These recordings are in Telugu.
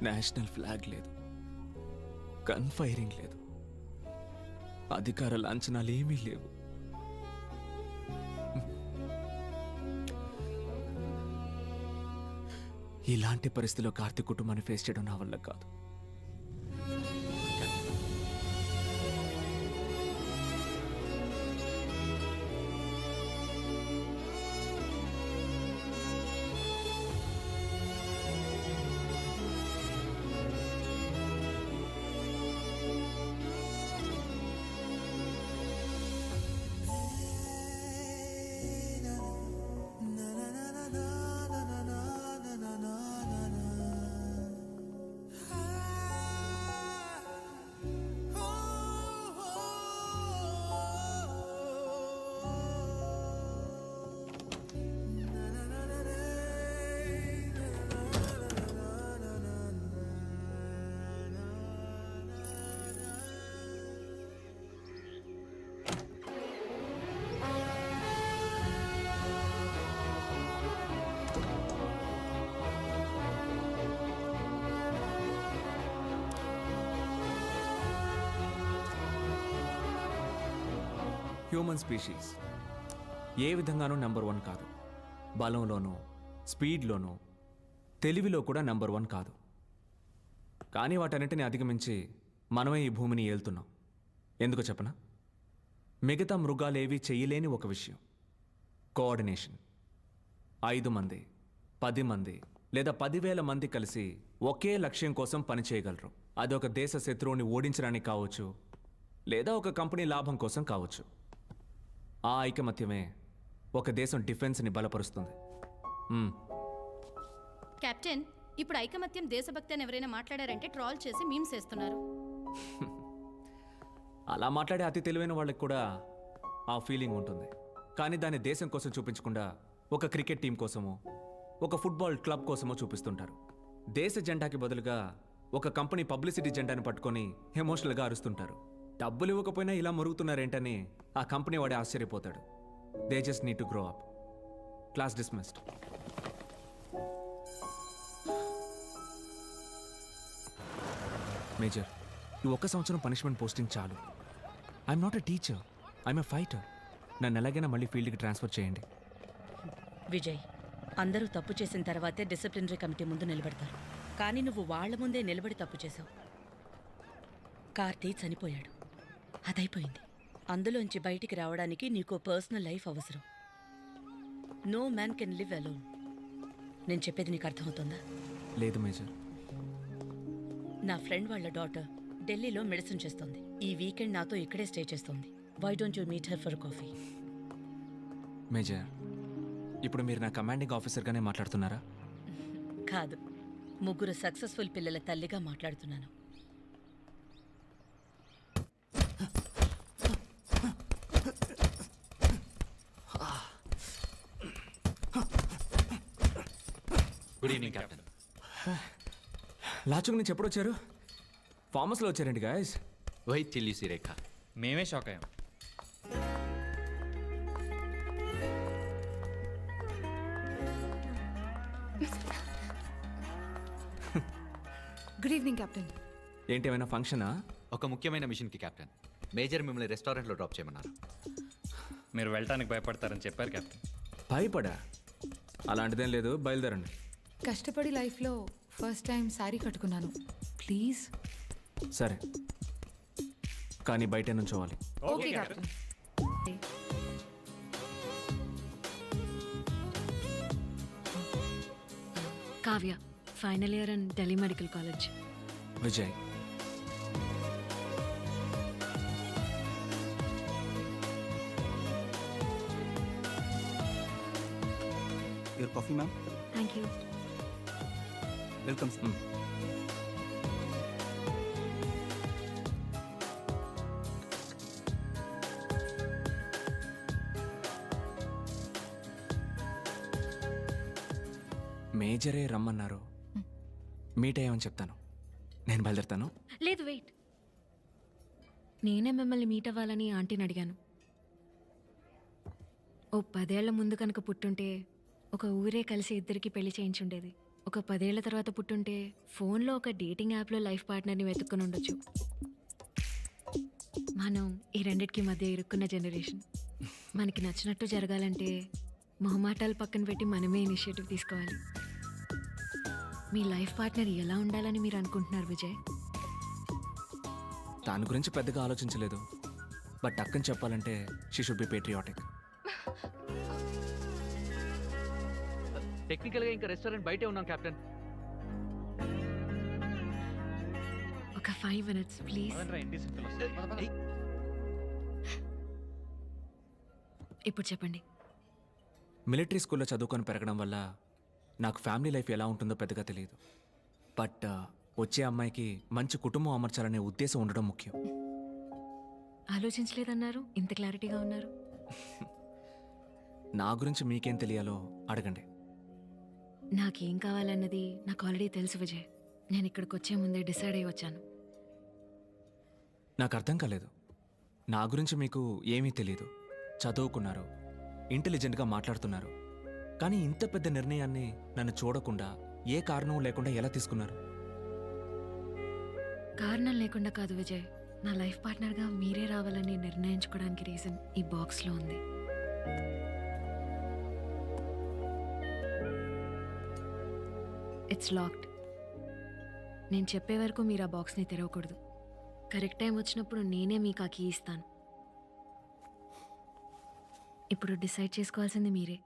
నేషనల్ ఫ్లాగ్ లేదు, గన్ ఫైరింగ్ లేదు, అధికార లాంఛనాలు ఏమీ లేవు. ఇలాంటి పరిస్థితిలో కార్తీక్ కుటుంబాన్ని ఫేస్ చేయడం నా వల్ల కాదు. హ్యూమన్ స్పీషీస్ ఏ విధంగానూ నెంబర్ 1 కాదు. బలంలోనూ, స్పీడ్లోనూ, తెలివిలో కూడా నెంబర్ 1 కాదు. కానీ వాటన్నిటిని అధిగమించి మనమే ఈ భూమిని ఏలుతున్నాం. ఎందుకు చెప్పనా? మిగతా మృగాలేవి చెయ్యలేని ఒక విషయం: కోఆర్డినేషన్. 5 మంది, 10 మంది లేదా 10,000 మంది కలిసి ఒకే లక్ష్యం కోసం పనిచేయగలరు. అదొక దేశ శత్రువుని ఓడించడానికి కావచ్చు, లేదా ఒక కంపెనీ లాభం కోసం కావచ్చు. ఆ ఐకమత్యమే ఒక దేశం డిఫెన్స్ని బలపరుస్తుంది. కెప్టెన్, ఇప్పుడు ఐకమత్యం దేశభక్తి అని ఎవరైనా మాట్లాడారంటే ట్రాల్ చేసి మీమ్స్ వేస్తున్నారు. అలా మాట్లాడే అతి తెలివైన వాళ్ళకి కూడా ఆ ఫీలింగ్ ఉంటుంది. కానీ దాన్ని దేశం కోసం చూపించకుండా ఒక క్రికెట్ టీం కోసమో, ఒక ఫుట్బాల్ క్లబ్ కోసమో చూపిస్తుంటారు. దేశ జెండాకి బదులుగా ఒక కంపెనీ పబ్లిసిటీ జెండాని పట్టుకొని ఎమోషనల్గా అరుస్తుంటారు. డబ్బులు ఇవ్వకపోయినా ఇలా మురుగుతున్నారేంటని ఆ కంపెనీ వాడే ఆశ్చర్యపోతాడు. They just need to grow up. Class dismissed. Major, ఈ 1 సంవత్సరం పనిష్మెంట్ పోస్టింగ్ చాలు. I'm not a teacher, I'm a fighter. నన్ను ఎలాగైనా మళ్ళీ ఫీల్డ్కి ట్రాన్స్ఫర్ చేయండి. విజయ్, అందరూ తప్పు చేసిన తర్వాతే డిసిప్లినరీ కమిటీ ముందు నిలబడతారు. కానీ నువ్వు వాళ్ల ముందే నిలబడి తప్పు చేసావు. కార్తీ చనిపోయాడు, అదైపోయింది. అందులోంచి బయటికి రావడానికి నీకు పర్సనల్ లైఫ్ అవసరం. No man can live alone. నేను చెప్పేది నీకు అర్థమవుతుందా? లేదు మేజర్. నా ఫ్రెండ్ వాళ్ళ డాటర్ ఢిల్లీలో మెడిసిన్ చేస్తుంది. ఈ వీకెండ్ నాతో ఇక్కడే స్టే చేస్తుంది. Why don't you meet her for coffee? Major, ఇప్పుడు మీరు నా కమాండింగ్ ఆఫీసర్గానే మాట్లాడుతున్నారా? కాదు, 3 సక్సెస్ఫుల్ పిల్లల తల్లిగా మాట్లాడుతున్నాను. Good evening captain. లాచుకు నుంచి ఎప్పుడు వచ్చారు? ఫార్మస్లో వచ్చారండి గాయస్. వైట్ చిల్లీ రేఖ. మేమే షాక్ అయ్యాం. Good evening captain. ఏంటి, ఏమైనా ఫంక్షనా? ఒక ముఖ్యమైన మిషన్కి కెప్టెన్. మేజర్ మిమ్మల్ని రెస్టారెంట్లో డ్రాప్ చేయమన్నారు. మీరు వెళ్ళటానికి భయపడతారని చెప్పారు కెప్టెన్. భయపడా? అలాంటిదేం లేదు, బయలుదేరండి. కష్టపడి లైఫ్లో ఫస్ట్ టైం శారీ కట్టుకున్నాను. ప్లీజ్. సరే, కానీ బయట నుంచోవాలి. Okay captain. Kavya, final year in Delhi medical college. Vijay, your coffee, ma'am. Thank you. Welcome. మేజరే రమ్మన్నారు. మీట్ అయ్యామని చెప్తాను. నేను బయలుదేరుతాను. లేదు, వెయిట్. నేనే మిమ్మల్ని మీట్ అవ్వాలని ఆంటీని అడిగాను. ఓ 10 ఏళ్ల ముందు కనుక పుట్టుంటే ఒక ఊరే కలిసి ఇద్దరికి పెళ్లి చేయించుండేది. ఒక 10 ఏళ్ల తర్వాత పుట్టుంటే ఫోన్లో ఒక డేటింగ్ యాప్లో లైఫ్ పార్ట్నర్ని వెతుక్కుని ఉండొచ్చు. మనం ఈ రెండిటికి మధ్య ఇరుక్కున్న జనరేషన్. మనకి నచ్చినట్టు జరగాలంటే మొహమాటాలు పక్కన పెట్టి మనమే ఇనిషియేటివ్ తీసుకోవాలి. మీ లైఫ్ పార్ట్నర్ ఎలా ఉండాలని మీరు అనుకుంటున్నారు విజయ్? దాని గురించి పెద్దగా ఆలోచించలేదు. బట్ అక్కని చెప్పాలంటే షీ షుడ్ బి పేట్రియాటిక్. టెక్నికల్గా ఇంకా రెస్టారెంట్ బయటే ఉన్నాం కెప్టెన్. ఒక 5 minutes ప్లీజ్. ఇప్పుడు చెప్పండి. మిలిటరీ స్కూల్లో చదువుకొని పెరగడం వల్ల నాకు ఫ్యామిలీ లైఫ్ ఎలా ఉంటుందో పెద్దగా తెలియదు. బట్ వచ్చే అమ్మాయికి మంచి కుటుంబం అమర్చాలనే ఉద్దేశం ఉండడం ముఖ్యం. ఆలోచించలేదన్నారు, ఇంత క్లారిటీగా ఉన్నారు. నా గురించి మీకేం తెలియాలో అడగండి. నాకేం కావాలన్నది నాకు ఆల్రెడీ తెలుసు విజయ్. నేను ఇక్కడికి వచ్చే ముందే డిసైడ్ అయ్యి వచ్చాను. నాకు అర్థం కాలేదు. నా గురించి మీకు ఏమీ తెలియదు. చదువుకున్నారు, ఇంటెలిజెంట్గా మాట్లాడుతున్నారు. కానీ ఇంత పెద్ద నిర్ణయాన్ని నన్ను చూడకుండా ఏ కారణం లేకుండా ఎలా తీసుకున్నారు? కారణం లేకుండా కాదు విజయ్. నా లైఫ్ పార్ట్నర్గా మీరే రావాలని నిర్ణయించుకోవడానికి రీజన్ ఈ బాక్స్లో ఉంది. It's locked. నేను చెప్పే వరకు మీరు ఆ బాక్స్ని తెరవకూడదు. కరెక్ట్ టైం వచ్చినప్పుడు నేనే మీకు ఆ కీ ఇస్తాను. ఇప్పుడు డిసైడ్ చేసుకోవాల్సింది మీరే.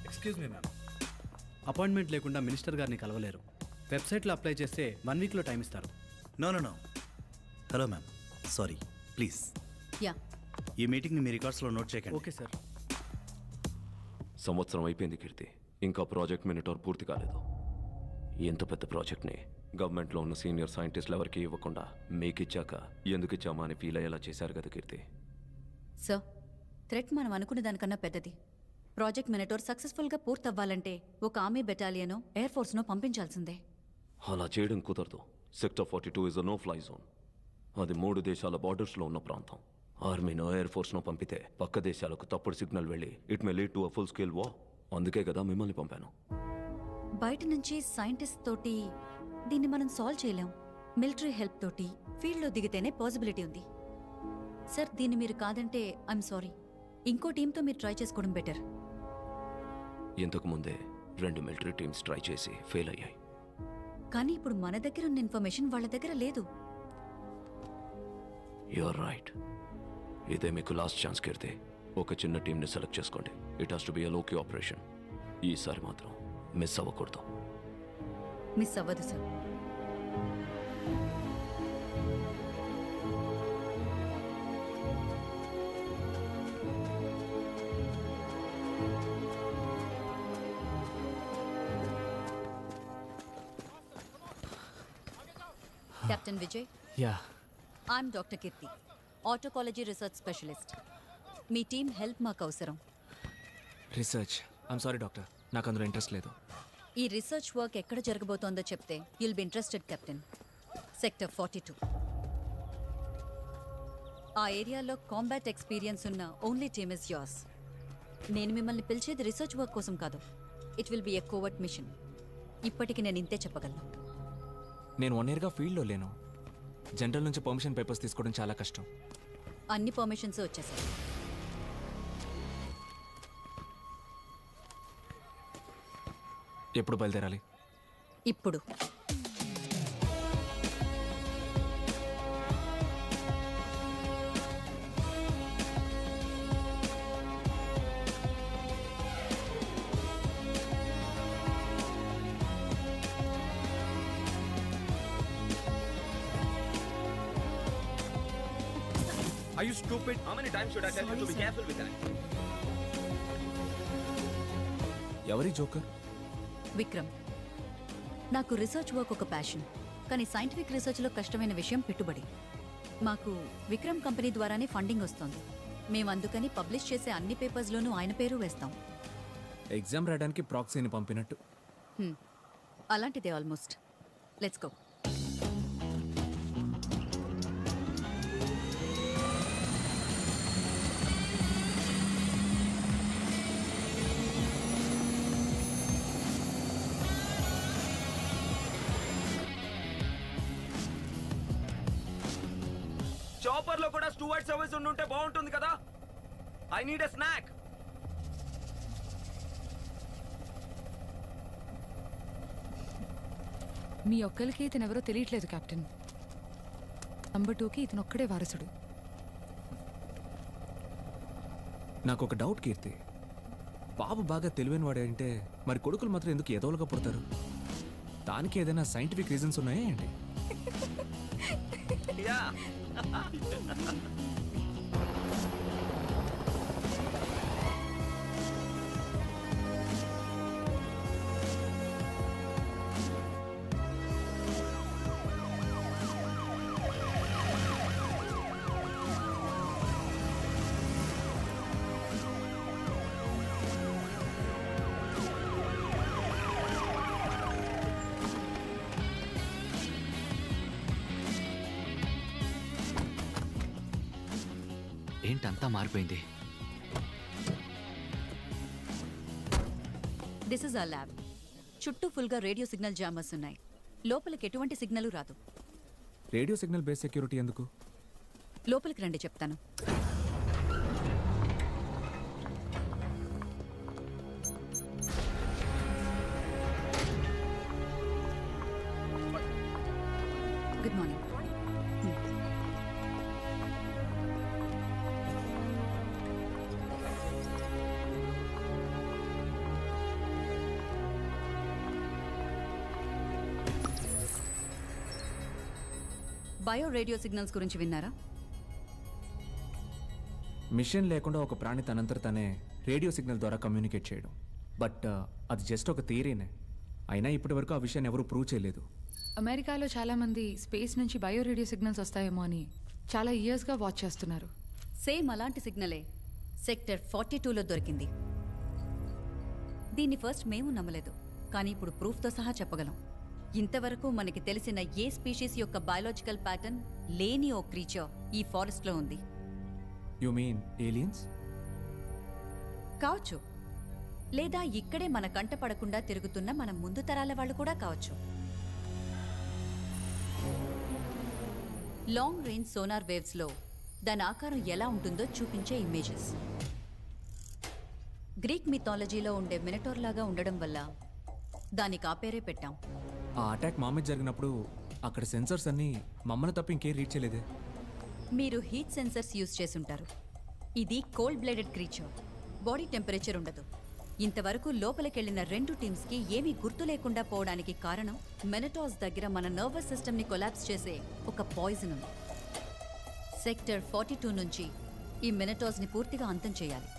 ఎక్స్క్యూజ్ మీ మ్యామ్, అపాయింట్మెంట్ లేకుండా మినిస్టర్ గారిని కలవలేరు. వెబ్సైట్లో అప్లై చేస్తే 1 వీక్లో టైం ఇస్తారు. No hello ma'am, sorry please. Yeah, ఈ మీటింగ్ని మీ రికార్డ్స్లో నోట్ చేయకండి. Okay sir. సంవత్సరం అయిపోయింది కీర్తి, ఇంకా ప్రాజెక్ట్ మినిటార్ పూర్తి కాలేదు. ఎంత పెద్ద ప్రాజెక్ట్ని గవర్నమెంట్లో ఉన్న సీనియర్ సైంటిస్టులు ఎవరికి ఇవ్వకుండా మీకు ఇచ్చాక ఎందుకు ఇచ్చామా అని ఫీల్ అయ్యేలా చేశారు కదా కీర్తి. సార్, థ్రెట్ మనం అనుకునే దానికన్నా పెద్దది. ప్రాజెక్ట్ మినిటోర్ సక్సెస్ఫుల్గా పూర్తవ్వాలంటే ఒక ఆర్మీ బెటాలియనో ఎయిర్ ఫోర్స్నో పంపించాల్సిందే. అలా చేయడం కుదరదు. Sector 42 is a no fly zone. అది 3 దేశాల బార్డర్స్లో ఉన్న ప్రాంతం. ఆర్మీనో ఎయిర్ ఫోర్స్నో పంపితే పక్క దేశాలకు తప్పుడు సిగ్నల్ వెళ్ళి it may lead to a full scale war. అందుకే కదా మిమ్మల్ని పంపాను. బయట నుంచి సైంటిస్ట్ తోటి దీన్ని మనం సాల్వ్ చేయలేం. మిలిటరీ హెల్ప్ తోటి ఫీల్డ్లో దిగితేనే పాసిబిలిటీ ఉంది. సార్, దీన్ని మీరు కాదంటే ఐఎమ్ సారీ. ఇంకో టీంతో మీరు ట్రై చేసుకోవడం బెటర్. ఇంతకు ముందే 2 మిలిటరీ టీమ్స్ ట్రై చేసి ఫెయిల్ అయ్యాయి. కానీ ఇప్పుడు మన దగ్గర ఉన్న ఇన్ఫర్మేషన్ వాళ్ళ దగ్గర లేదు. You're right. ఇదే మీకు లాస్ట్ ఛాన్స్ కీర్తి. ఒక చిన్న టీంని సెలెక్ట్ చేసుకోండి. It has to be a low key operation. ఈసారి మాత్రం మిస్ అవ్వకూడదు. మిస్ అవ్వదు sir. Captain Vijay, yeah, I'm doctor Keerthi, oncology research specialist. మీ టీం హెల్ప్ మాకు అవసరం. రీసెర్చ్? ఐమ్ సారీ డాక్టర్, నాకు అందులో ఇంట్రెస్ట్ లేదు. ఈ రీసెర్చ్ వర్క్ ఎక్కడ జరగబోతోందో చెప్తే you'll be interested captain. Sector 42. ఆ ఏరియాలో కాంబాట్ ఎక్స్పీరియన్స్ ఉన్న ఓన్లీ టీమ్ ఇస్ యోర్స్. నేను మిమ్మల్ని పిలిచేది రీసెర్చ్ వర్క్ కోసం కాదు. It will be a covert mission. ఇప్పటికి నేను ఇంతే చెప్పగలను. నేను 1 yearగా ఫీల్డ్లో లేను. జనరల్ నుంచి పర్మిషన్ పేపర్స్ తీసుకోవడం చాలా కష్టం. అన్ని పర్మిషన్స్ వచ్చేసాయి. ఎప్పుడు బయలుదేరాలి? ఇప్పుడు. Are you stupid? How many times should I tell you to be careful with that? ఎవరి జోకర్? విక్రమ్. నాకు రీసెర్చ్ వర్క్ ఒక ప్యాషన్, కానీ సైంటిఫిక్ రీసెర్చ్లో కష్టమైన విషయం పెట్టుబడి. మాకు విక్రమ్ కంపెనీ ద్వారానే ఫండింగ్ వస్తుంది. మేము అందుకని పబ్లిష్ చేసే అన్ని పేపర్స్లోనూ ఆయన పేరు వేస్తాం. ఎగ్జామ్ రాయడానికి ప్రాక్సీని పంపినట్టు. అలాంటిదే ఆల్మోస్ట్. Let's go. చాపర్ లో కూడా స్టూవర్డ్ సర్వీస్ ఉంటే బాగుంటుంది కదా. I need a snack. మీ ఒక్కరికి ఇతను ఎవరో తెలియట్లేదు కెప్టెన్. నంబర్ 2కి ఇతను ఒక్కడే వారసుడు. నాకు ఒక డౌట్ కీర్తి, బాబు బాగా తెలివైన వాడంటే మరి కొడుకులు మాత్రం ఎందుకు ఎదవలుగా పుడతారు? దానికి ఏదైనా సైంటిఫిక్ రీజన్స్ ఉన్నాయా ఏంటి? యా. ఏంటంతా మారిపోయింది? This is our lab. చుట్టూ ఫుల్గా రేడియో సిగ్నల్ జామర్స్ ఉన్నాయి. లోపలికి ఎటువంటి సిగ్నల్ రాదు. రేడియో సిగ్నల్ బేస్ సెక్యూరిటీ ఎందుకు? లోపలికి రండి చెప్తాను. Good morning. Bio radio signals గురించి విన్నారా? మిషన్ లేకుండా ఒక ప్రాణి తనంతట తనే రేడియో సిగ్నల్ ద్వారా కమ్యూనికేట్ చేయడం. బట్ అది జస్ట్ ఒక థియరీనే. అయినా ఇప్పటి వరకు ఆ విషయాన్ని ఎవరూ ప్రూవ్ చేయలేదు. అమెరికాలో చాలామంది స్పేస్ నుంచి బయో రేడియో సిగ్నల్స్ వస్తాయేమో అని చాలా ఇయర్స్గా వాచ్ చేస్తున్నారు. సేమ్ అలాంటి సిగ్నలే సెక్టర్ 42లో దొరికింది. దీన్ని ఫస్ట్ మేము నమ్మలేదు, కానీ ఇప్పుడు ప్రూఫ్తో సహా చెప్పగలం. ఇంతవరకు మనకి తెలిసిన ఏ స్పీషీస్ యొక్క బయాలజికల్ ప్యాటర్న్ లేని ఓ క్రీచర్ ఈ ఫారెస్ట్లో ఉంది. You mean aliens? కావచ్చు, లేదా ఇక్కడే మన కంట పడకుండా తిరుగుతున్న మన ముందు తరాల వాళ్ళు కూడా కావచ్చు. లాంగ్ రేంజ్ సోనార్ వేవ్స్లో దాని ఆకారం ఎలా ఉంటుందో చూపించే ఇమేజెస్. గ్రీక్ మిథాలజీలో ఉండే మినటోర్ లాగా ఉండడం వల్ల దానికి ఆ పేరే పెట్టాం. ఆ అటాక్ మా మీద జరిగినప్పుడు అక్కడ సెన్సర్స్ అన్నీ మమ్మల్ని తప్ప ఇంకేం రీచ్ చేయలేదే. మీరు హీట్ సెన్సర్స్ యూజ్ చేసుంటారు. ఇది cold blooded creature. Body temperature ఉండదు. ఇంతవరకు లోపలికెళ్లిన 2 టీమ్స్కి ఏమీ గుర్తు లేకుండా పోవడానికి కారణం మెనటాస్ దగ్గర మన నర్వస్ సిస్టమ్ని కొలాప్స్ చేసే ఒక పాయిజన్ ఉంది. సెక్టర్ 42 నుంచి ఈ మెనటాస్ని పూర్తిగా అంతం చేయాలి.